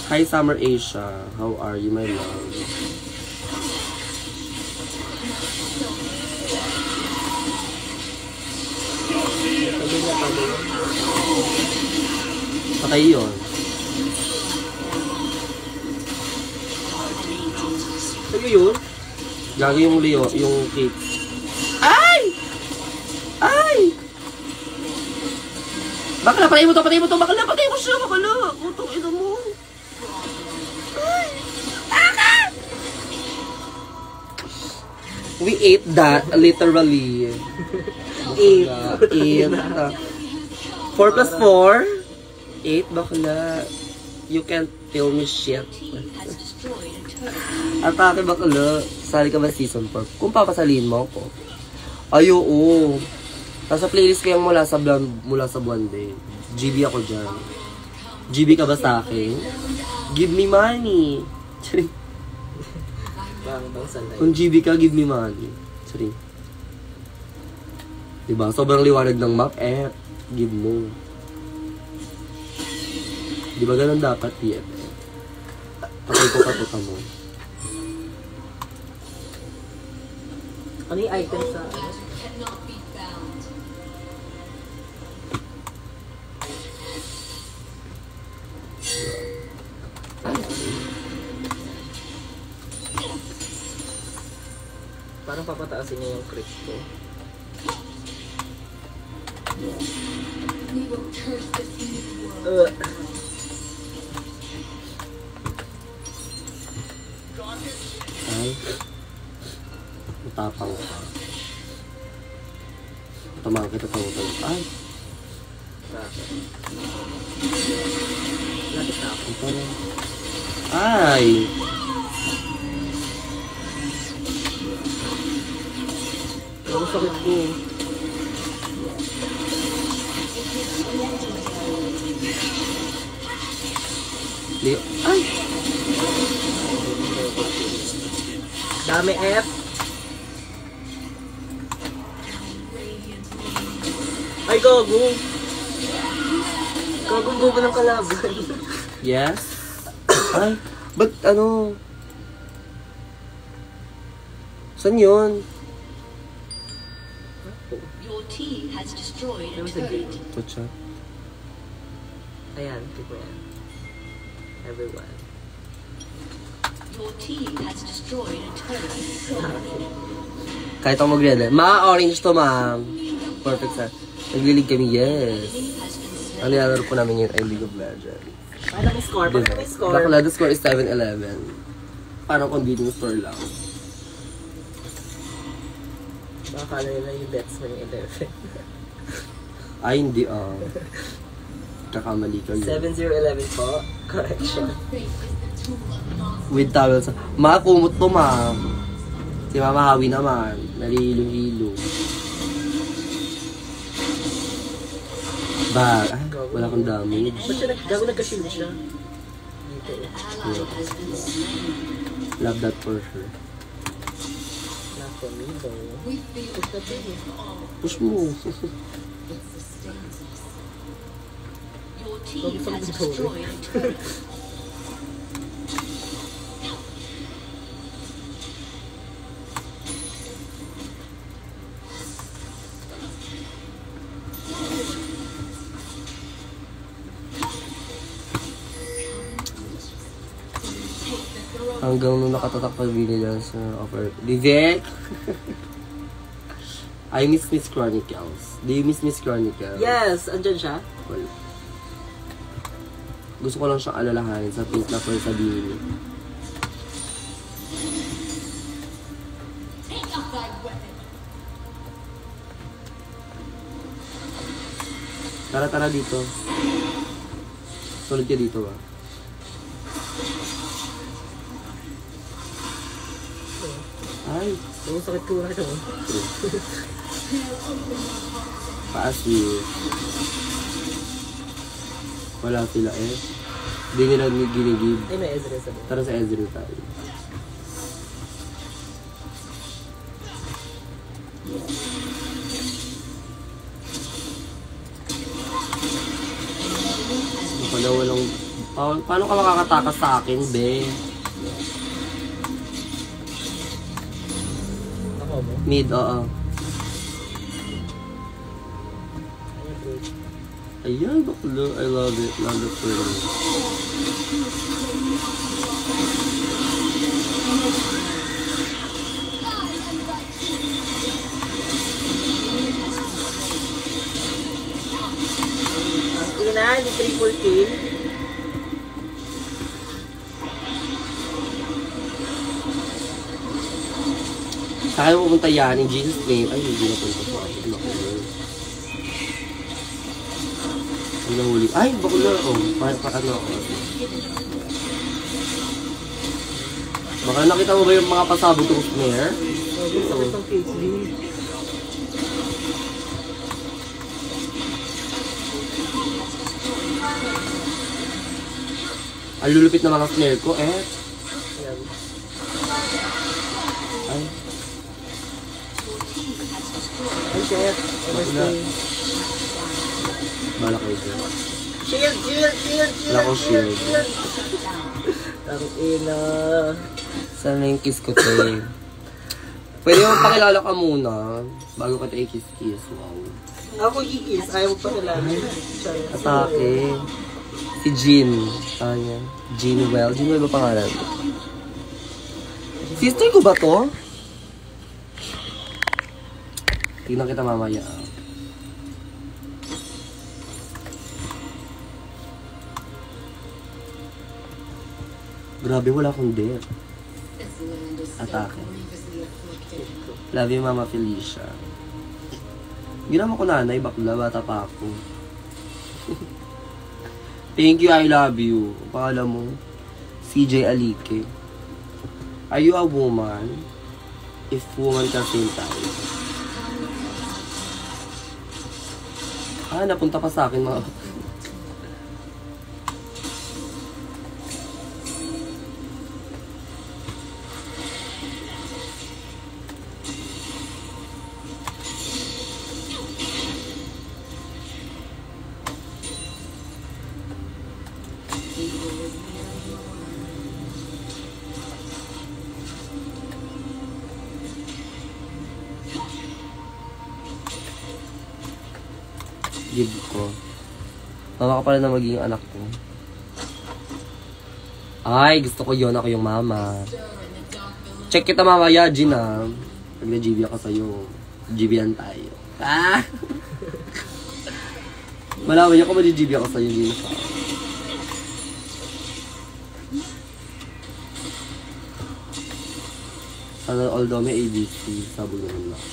Hi, Summer Asia. How are you, my love? Sabi niya pala yun. Patay yun. Sabi yun? Gago yung Leo, yung cake. Ay! Ay! Bakla, patay mo to, bakla, patay mo siya, bakla. Putong ina mo. Ay! We ate that, literally. Eat. 4 plus 4? 8, bakla. You can't tell me shit. Has destroyed a turret. Atake bakla. Sali ka ba season 4? Kung papasaliin mo ako. Ay, oo. Nasa playlist ko yung mula sa buwan day. GB ako dyan. GB ka ba sa akin? Give me money. Charing. Bang sanay. Kung GB ka, give me money. Charing. Diba? Sobrang liwanag ng map. Give mo. Diba ganun dapat, BFF? Patay ko katuta mo. Ano yung item sa ano? Parang papataasin niya yung crit ko. Ay. Matapang ka. Tamahan kita tawag. Ay. Lapit na ako. Ang parang. Ay. Ang sakit ko. Leo. Ay. Dami F. Ay, gago. Gago ng kalaban. Yes. Ay. Ba't ano? Saan yun? Your team has destroyed a Ano sa gate? turret. Ito siya. Ayan, tipo yan. Everyone. Your team has destroyed a turret. Kahit ako mag-red. Ma-orange to, ma'am. Perfect sa. Naglilig kami, yes. Ano nilalaro po namin yun ay League of Legends. Paano may score? Paano may score? Bakla, the score is 7-11. Parang convenience store lang. Baka kala nila yung bets mo yung 11. Ay, hindi kakamali ka yun. 7-0-11 po. Correction. With towels. Kumot to, ma'am. Si Mama Hawi naman. Nalihilo-hilo. Ay, wala kang damage. Ba't siya nagka-shield siya? Dito. Love that for sure. Not for me though. Push na to. Push mo. Your team has destroyed a turret. Hanggang nung nakatatak pa nila sa offer. Vivek! I miss Miss Chronicles. Do you miss Miss Chronicles? Yes! Andyan siya? Wala. Gusto ko lang siyang alalahanin sa pink na first sabihin niya. Tara dito. Sulit ka dito ba? Ay, Ang sakit ko na ito. paasiw. Wala sila eh. Hindi nila ginigib. Ay, may Ezreal sa Tara sa Ezreal tayo. Pala walang... Paano ka makakatakas sa akin, be? Ako mo? Mid, oo. Ayan, bakla. I love it. Love it for me. Sige na, hindi triple kill. Saan mo pupunta yan? In Jesus' name. Ay, hindi na punta sa akin. Ang nahuli. Ay, bakla. Oh, ano ako. Baka nakita mo ba yung mga pasabog kong snare? Ang sakit ng Caitlyn. Ang lulupit na mga snare ko, eh. Ayan. Ay, Ay, shit. Bakla. Bala kayo dyan. Shield! Wala akong shield. Ang ina. Sana yung kiss ko, te. Pwede mo pakilala ka muna bago ka tayo kiss-kiss. Wow. Ako i-kiss. Ayaw mo pa kilala. Atake. Si Jean. Ayan. Jeanwell. Jeanwell ba pangalan? Sister ko ba to? Tingnan kita mamaya. Grabe, wala akong date. Atake. Love you, Mama Felicia. Ginawa ko nanay, bakla, bata pa ako. Thank you, I love you. Pangalan mo, CJ Alike. Are you a woman? If woman ka, same time. Napunta pa sa akin mga... Give ko. Mama ka pala na magiging anak ko. Ay, gusto ko yun. Ako yung mama. Check kita mamaya, Gina. Pag na-GB ako sa'yo. GB lang tayo. Malaman niyo kung mag-GB ako sa'yo, Gina. Sana although may ABC, sabog naman lang.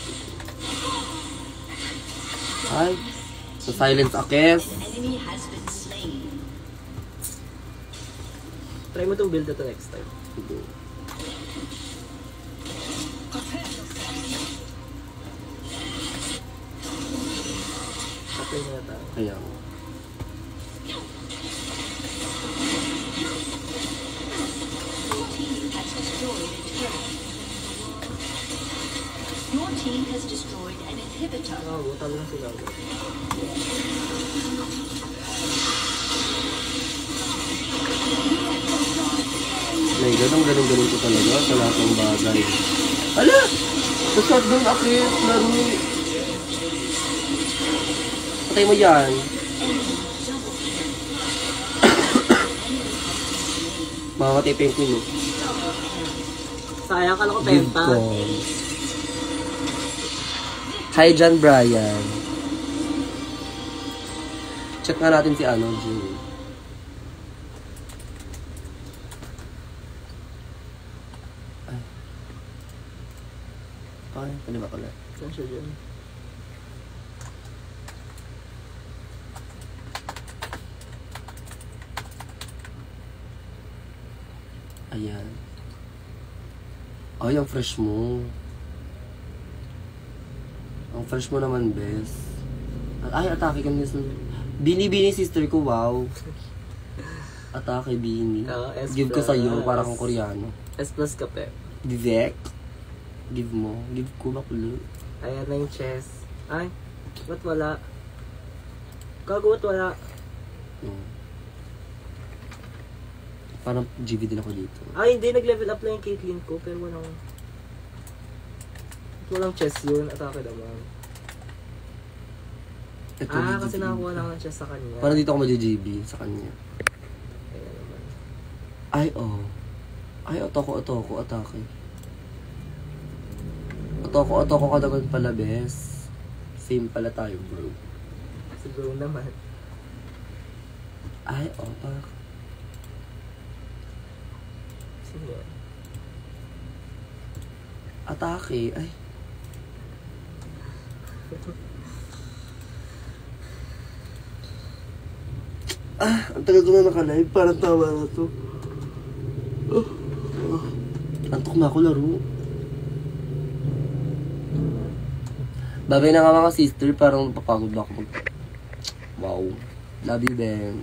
Ay. So, silence a kiss. Enemy has been slain. Try mo itong build ito next time. Sige. Patay na tayo. Kaya mo. Your team has destroyed an inhibitor. Butal lang sila. My God, ang ganun-ganun ko talaga sa lahat ng bagay. Ala! Sa shotgun akit, laro. Patay mo yan. Mamamatay pa yung queen mo. Sayang ka lang ko Give penta. ko. Hi, John Brian. Check nga natin si Jimmy. Ay, pwede ba pala? Saan siya dyan? Ayan. Ay, ang fresh mo. Ang fresh mo naman, bes. Ay, atake ka niya. Bini-bini sister ko, wow. Atake, bini. S+. Give ko sa'yo, para kang Koreano. S+ kape. Vivek. Give mo. Give ko baklo. Ayan na yung chess. Ay, ba't wala? Gago, ba't wala? Parang GB din ako dito. Ay, hindi. Nag-level up lang yung Caitlyn ko, pero walang chess yun. Atake naman. Ito, Kasi nakakuha lang ng chess sa kanya. parang dito ako mag-GB sa kanya. Ayan naman. Ay, oh. Ay, otoko, atake. Otoko ka naman pala, bes. Same pala tayo, bro. Si bro naman. Ay, oh, parang... Sino yan? Atake, ay. Ang tagal ko na naka-live, parang tawa na to. Antok na ako laro. Babay na nga mga sister, parang papagod na ako. Wow. Love you, Ben.